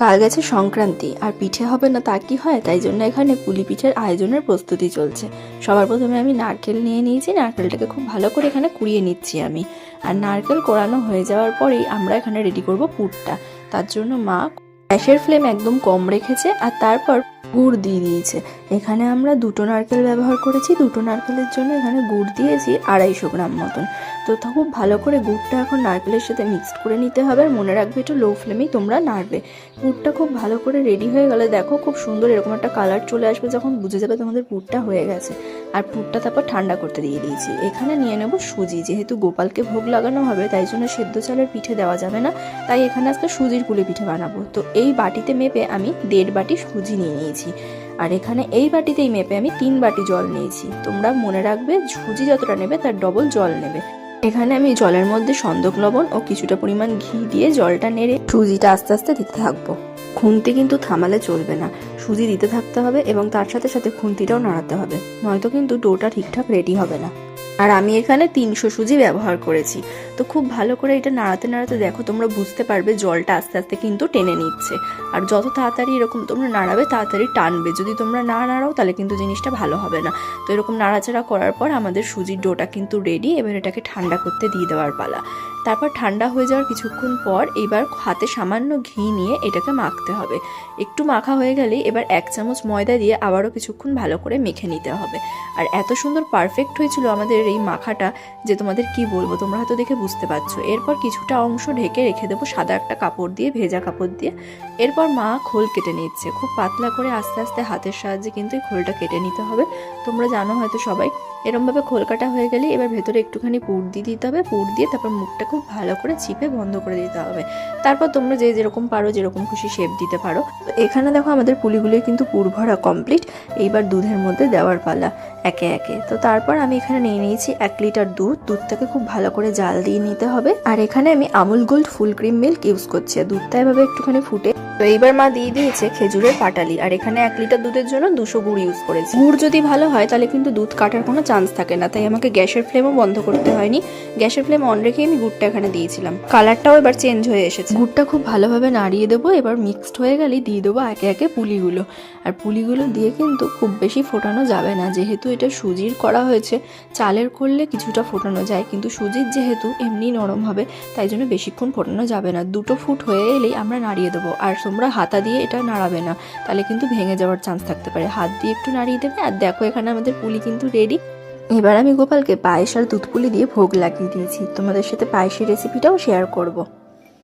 কাল গেছে সংক্রান্তি আর পিঠে হবে না তা কি হয়, তাই জন্য এখানে পুলি পিঠের আয়োজনের প্রস্তুতি চলছে। সবার প্রথমে আমি নারকেল নিয়ে নিয়েছি, নারকেলটাকে খুব ভালো করে এখানে কুড়িয়ে নিচ্ছি আমি। আর নারকেল কোড়ানো হয়ে যাওয়ার পরেই আমরা এখানে রেডি করব পুরটা। তার জন্য মা গ্যাসের ফ্লেম একদম কম রেখেছে আর তারপর গুড় দিয়ে দিয়েছে। এখানে আমরা 2টো নারকেল ব্যবহার করেছি, 2টো নারকেলের জন্য এখানে গুড় দিয়েছি 250 গ্রাম মতন। তো খুব ভালো করে গুড়টা এখন নারকেলের সাথে মিক্সড করে নিতে হবে। আর মনে রাখবে একটু লো ফ্লেমেই তোমরা নাড়বে। পুরটা খুব ভালো করে রেডি হয়ে গেলে দেখো খুব সুন্দর এরকম একটা কালার চলে আসবে, যখন বুঝে যাবে তোমাদের পুরটা হয়ে গেছে। আর পুরটা তারপর ঠান্ডা করতে দিয়ে দিয়েছি। এখানে নিয়ে নেব সুজি, যেহেতু গোপালকে ভোগ লাগানো হবে তাই জন্য সেদ্ধ চালের পিঠে দেওয়া যাবে না, তাই এখানে আজকে সুজির পুলি পিঠে বানাবো। তো এই বাটিতে মেপে আমি 1.5 বাটি সুজি নিয়ে নিয়েছি। আর এখানে এই বাটিতেই মেপে আমি 3 বাটি জল নিয়েছি। তোমরা মনে রাখবে সুজি যতটা নেবে তার ডবল জল নেবে। এখানে আমি জলের মধ্যে সন্দক লবণ ও কিছুটা পরিমাণ ঘি দিয়ে জলটা নেড়ে সুজিটা আস্তে আস্তে দিতে থাকবো। খুন্তি কিন্তু থামালে চলবে না, সুজি দিতে থাকতে হবে এবং তার সাথে সাথে খুন্তিটাও নাড়াতে হবে, নয়তো কিন্তু ডোটা ঠিকঠাক রেডি হবে না। আর আমি এখানে 300 সুজি ব্যবহার করেছি। তো খুব ভালো করে এটা নাড়াতে নাড়াতে দেখো তোমরা বুঝতে পারবে জলটা আস্তে আস্তে কিন্তু টেনে নিচ্ছে। আর যত তাড়াতাড়ি এরকম তোমরা নাড়াবে তাড়াতাড়ি টানবে, যদি তোমরা না নাড়াও তাহলে কিন্তু জিনিসটা ভালো হবে না। তো এরকম নাড়াচাড়া করার পর আমাদের সুজির ডোটা কিন্তু রেডি। এবার এটাকে ঠান্ডা করতে দিয়ে দেওয়ার পালা। তারপর ঠান্ডা হয়ে যাওয়ার কিছুক্ষণ পর এবার হাতে সামান্য ঘি নিয়ে এটাকে মাখতে হবে। একটু মাখা হয়ে গেলে এবার 1 চামচ ময়দা দিয়ে আবারও কিছুক্ষণ ভালো করে মেখে নিতে হবে। আর এত সুন্দর পারফেক্ট হয়েছিল আমাদের এই মাখাটা যে তোমাদের কি বলবো, তোমরা হয়তো দেখে বুঝতে পারছো। এরপর কিছুটা অংশ ঢেকে রেখে দেবো সাদা একটা কাপড় দিয়ে, ভেজা কাপড় দিয়ে। এরপর মা খোল কেটে নিচ্ছে, খুব পাতলা করে আস্তে আস্তে হাতের সাহায্যে কিন্তু এই খোলটা কেটে নিতে হবে। তোমরা জানো হয়তো সবাই। এরমভাবে খোল কাটা হয়ে গেলে এবার ভেতরে একটুখানি পুর দিয়ে দিতে হবে। পুর দিয়ে তারপর মুখটা খুব ভালো করে চিপে বন্ধ করে দিতে হবে। তারপর তোমরা যে যেরকম পারো, যেরকম খুশি শেপ দিতে পারো। তো এখানে দেখো আমাদের পুলিগুলি কিন্তু পুর ভরা কমপ্লিট। এইবার দুধের মধ্যে দেওয়ার পালা একে একে। তো তারপর আমি এখানে নিয়ে নিয়েছি 1 লিটার দুধ। দুধটাকে খুব ভালো করে জাল দিয়ে নিতে হবে। আর এখানে আমি Amul gold full cream milk use করছি। দুধটা এভাবে একটুখানি ফুটে তো এইবার মা দিয়ে দিয়েছে খেজুরের পাটালি। আর এখানে 1 লিটার দুধের জন্য 200 গুড় ইউজ করেছি। গুড় যদি ভালো হয় তাহলে কিন্তু দুধ কাটার কোনো চান্স থাকে না, তাই আমাকে গ্যাসের ফ্লেমও বন্ধ করতে হয়নি। গ্যাসের ফ্লেম অন রেখে আমি গুড়টা এখানে দিয়েছিলাম। কালারটাও এবার চেঞ্জ হয়ে এসেছে। গুড়টা খুব ভালোভাবে নাড়িয়ে দেবো। এবার মিক্সড হয়ে গেলেই দিয়ে দেবো একে একে পুলিগুলো। আর পুলিগুলো দিয়ে কিন্তু খুব বেশি ফোটানো যাবে না, যেহেতু এটা সুজির করা হয়েছে। চালের করলে কিছুটা ফোটানো যায়, কিন্তু সুজির যেহেতু এমনি নরম হবে তাই জন্য বেশিক্ষণ ফোটানো যাবে না। 2টো ফুট হয়ে এলেই আমরা নাড়িয়ে দেবো। আর তোমরা হাতা দিয়ে এটা নাড়াবে না, তাহলে কিন্তু ভেঙে যাওয়ার চান্স থাকতে পারে। হাত দিয়ে একটু নাড়িয়ে দেবে। আর দেখো এখানে আমাদের পুলি কিন্তু রেডি। এবার আমি গোপালকে পায়েস আর দুধ পুলি দিয়ে ভোগ লাগিয়ে দিয়েছি। তোমাদের সাথে পায়েসের রেসিপিটাও শেয়ার করব।